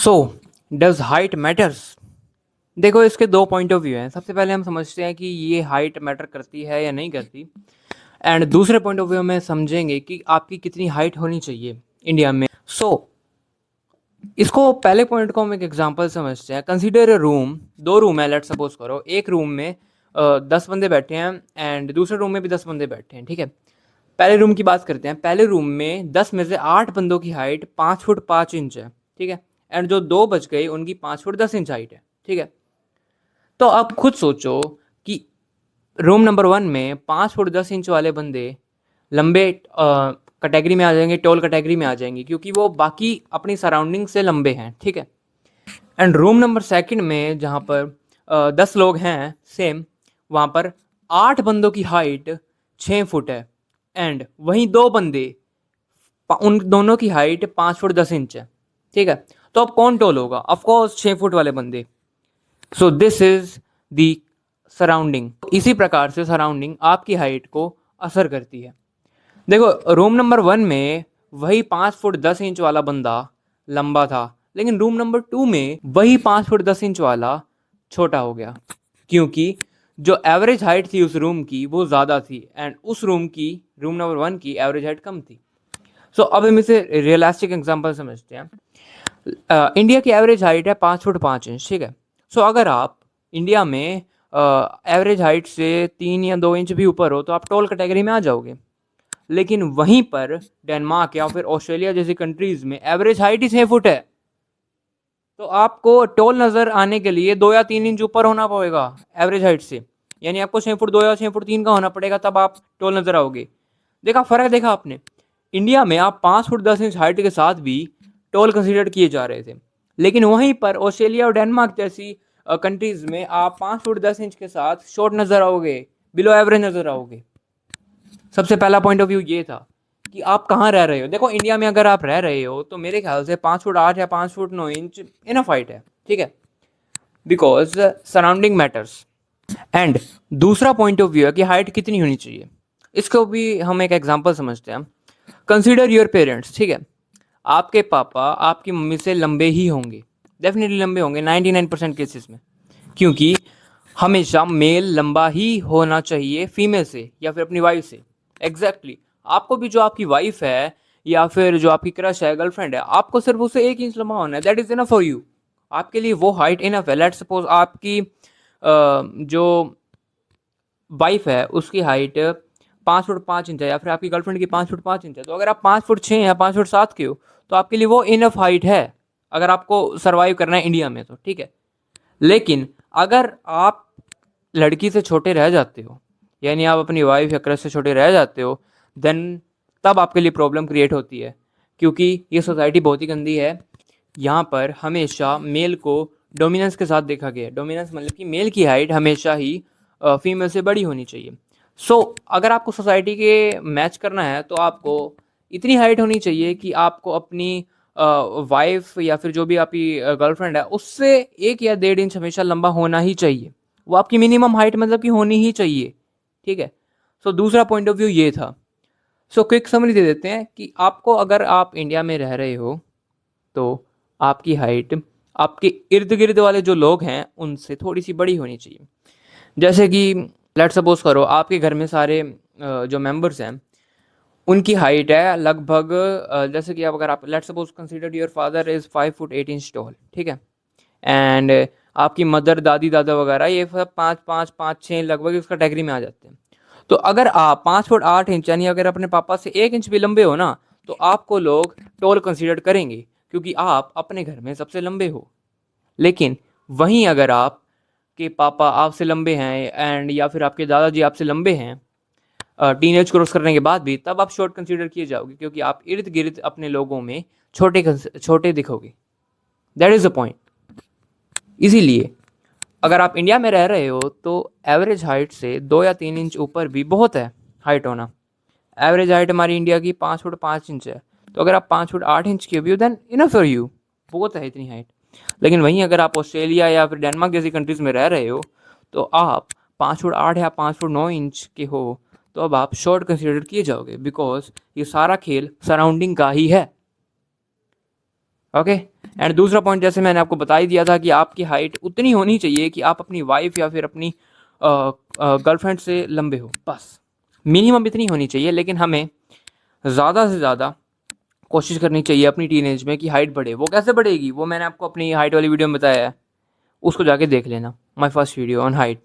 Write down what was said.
So does height matters. देखो, इसके दो पॉइंट ऑफ व्यू हैं। सबसे पहले हम समझते हैं कि ये हाइट मैटर करती है या नहीं करती, एंड दूसरे पॉइंट ऑफ व्यू में समझेंगे कि आपकी कितनी हाइट होनी चाहिए इंडिया में। इसको पहले पॉइंट को हम एक एग्जांपल समझते हैं। कंसीडर अ रूम, दो रूम है, लेट सपोज करो। एक रूम में 10 बंदे बैठे हैं एंड दूसरे रूम में भी 10 बंदे बैठे हैं, ठीक है। पहले रूम की बात करते हैं। पहले रूम में 10 में से 8 बंदों की हाइट 5 फुट 5 इंच है, ठीक है। एंड जो दो बच गए उनकी 5 फुट 10 इंच हाइट है, ठीक है। तो अब खुद सोचो कि रूम नंबर 1 में 5 फुट 10 इंच वाले बंदे लंबे कैटेगरी में आ जाएंगे, टॉल कैटेगरी में आ जाएंगे, क्योंकि वो बाकी अपनी सराउंडिंग से लंबे हैं, ठीक है। एंड रूम नंबर सेकंड में जहाँ पर 10 लोग हैं सेम, वहाँ पर 8 बंदों की हाइट 6 फुट है एंड वहीं दो बंदे, उन दोनों की हाइट 5 फुट 10 इंच है, ठीक है। तो अब कौन टॉल होगा? ऑफकोर्स 6 फुट वाले बंदे। So this is the surrounding. इसी प्रकार से सराउंडिंग आपकी हाइट को असर करती है। देखो, रूम नंबर 1 में वही 5 फुट 10 इंच वाला बंदा लंबा था, लेकिन रूम नंबर 2 में वही 5 फुट 10 इंच वाला छोटा हो गया, क्योंकि जो एवरेज हाइट थी उस रूम की वो ज़्यादा थी एंड उस रूम की, रूम नंबर 1 की एवरेज हाइट कम थी। सो अब हम इसे रियलिस्टिक एग्जांपल समझते हैं। इंडिया की एवरेज हाइट है 5 फुट 5 इंच, ठीक है। सो अगर आप इंडिया में एवरेज हाइट से 3 या 2 इंच भी ऊपर हो तो आप टॉल कैटेगरी में आ जाओगे। लेकिन वहीं पर डेनमार्क या फिर ऑस्ट्रेलिया जैसी कंट्रीज में एवरेज हाइट ही 6 फुट है, तो आपको टॉल नज़र आने के लिए 2 या 3 इंच ऊपर होना पड़ेगा एवरेज हाइट से। यानी आपको 6 फुट 2 या 6 फुट 3 का होना पड़ेगा, तब आप टॉल नज़र आओगे। देखा फ़र्क? देखा आपने? इंडिया में आप 5 फुट 10 इंच हाइट के साथ भी टॉल कंसिडर किए जा रहे थे, लेकिन वहीं पर ऑस्ट्रेलिया और डेनमार्क जैसी कंट्रीज में आप 5 फुट 10 इंच के साथ शॉर्ट नज़र आओगे, बिलो एवरेज नज़र आओगे। सबसे पहला पॉइंट ऑफ व्यू ये था कि आप कहाँ रह रहे हो। देखो, इंडिया में अगर आप रह रहे हो तो मेरे ख्याल से 5 फुट 8 या 5 फुट 9 इंच इनफ हाइट है, ठीक है, बिकॉज सराउंडिंग मैटर्स। एंड दूसरा पॉइंट ऑफ व्यू है कि हाइट कितनी होनी चाहिए। इसको भी हम एक एग्जांपल समझते हैं। कंसीडर योर पेरेंट्स, ठीक है। आपके पापा आपकी मम्मी से लंबे ही होंगे, डेफिनेटली लंबे होंगे 99% केसेस में, क्योंकि हमेशा मेल लंबा ही होना चाहिए फीमेल से या फिर अपनी वाइफ से। एग्जैक्टली आपको भी जो आपकी वाइफ है या फिर जो आपकी क्रश है, गर्लफ्रेंड है, आपको सिर्फ उसे 1 इंच लंबा होना है, that is enough for you. आपके लिए वो हाइट इनफ है। लेट्स सपोज आपकी जो वाइफ है उसकी हाइट 5 फुट 5 इंच है या फिर आपकी गर्लफ्रेंड की 5 फुट 5 इंच है, तो अगर आप 5 फुट 6 या 5 फुट 7 के हो तो आपके लिए वो इनफ हाइट है अगर आपको सर्वाइव करना है इंडिया में, तो ठीक है। लेकिन अगर आप लड़की से छोटे रह जाते हो, यानी आप अपनी वाइफ या क्रश से छोटे रह जाते हो, देन तब आपके लिए प्रॉब्लम क्रिएट होती है, क्योंकि ये सोसाइटी बहुत ही गंदी है। यहाँ पर हमेशा मेल को डोमिनेंस के साथ देखा गया है। डोमिनेंस मतलब कि मेल की हाइट हमेशा ही फीमेल से बड़ी होनी चाहिए। सो अगर आपको सोसाइटी के मैच करना है तो आपको इतनी हाइट होनी चाहिए कि आपको अपनी वाइफ या फिर जो भी आपकी गर्लफ्रेंड है उससे 1 या 1.5 इंच हमेशा लंबा होना ही चाहिए। वो आपकी मिनिमम हाइट मतलब कि होनी ही चाहिए, ठीक है। सो दूसरा पॉइंट ऑफ व्यू ये था। सो क्विक समरी दे देते हैं कि आपको, अगर आप इंडिया में रह रहे हो तो आपकी हाइट आपके इर्द गिर्द वाले जो लोग हैं उनसे थोड़ी सी बड़ी होनी चाहिए। जैसे कि लेट सपोज करो आपके घर में सारे जो मेंबर्स हैं उनकी हाइट है लगभग जैसे कि अब अगर आप let suppose consider your father is 5 foot 8 inch toll, ठीक है। एंड आपकी मदर, दादी, दादा वगैरह ये सब 5 5 5 6 लगभग इस कैटेगरी में आ जाते हैं। तो अगर आप 5 फुट 8 इंच यानी अगर अपने पापा से 1 इंच भी लंबे हो ना, तो आपको लोग टॉल कंसीडर करेंगे, क्योंकि आप अपने घर में सबसे लंबे हो। लेकिन वहीं अगर आप के पापा आपसे लंबे हैं एंड या फिर आपके दादाजी आपसे लंबे हैं टीनेज क्रॉस करने के बाद भी, तब आप शॉर्ट कंसीडर किए जाओगे, क्योंकि आप इर्द गिर्द अपने लोगों में छोटे दिखोगे। That is the point. इसीलिए अगर आप इंडिया में रह रहे हो तो एवरेज हाइट से 2 या 3 इंच ऊपर भी बहुत है हाइट होना। एवरेज हाइट हमारी इंडिया की 5 फुट 5 इंच है, तो अगर आप 5 फुट 8 इंच के भी हो देन इनफ फॉर यू, बहुत है इतनी हाइट। लेकिन वहीं अगर आप ऑस्ट्रेलिया या फिर डेनमार्क जैसी कंट्रीज में रह रहे हो तो आप 5 फुट 8 या 5 फुट 9 इंच के हो तो अब आप शॉर्ट कंसिडर किए जाओगे, बिकॉज ये सारा खेल सराउंडिंग का ही है। ओके। एंड दूसरा पॉइंट जैसे मैंने आपको बता ही दिया था कि आपकी हाइट उतनी होनी चाहिए कि आप अपनी वाइफ या फिर अपनी गर्लफ्रेंड से लंबे हो, बस मिनिमम इतनी होनी चाहिए। लेकिन हमें ज़्यादा से ज़्यादा कोशिश करनी चाहिए अपनी टीनेज में कि हाइट बढ़े। वो कैसे बढ़ेगी वो मैंने आपको अपनी हाइट वाली वीडियो में बताया है, उसको जाके देख लेना, my first video on height.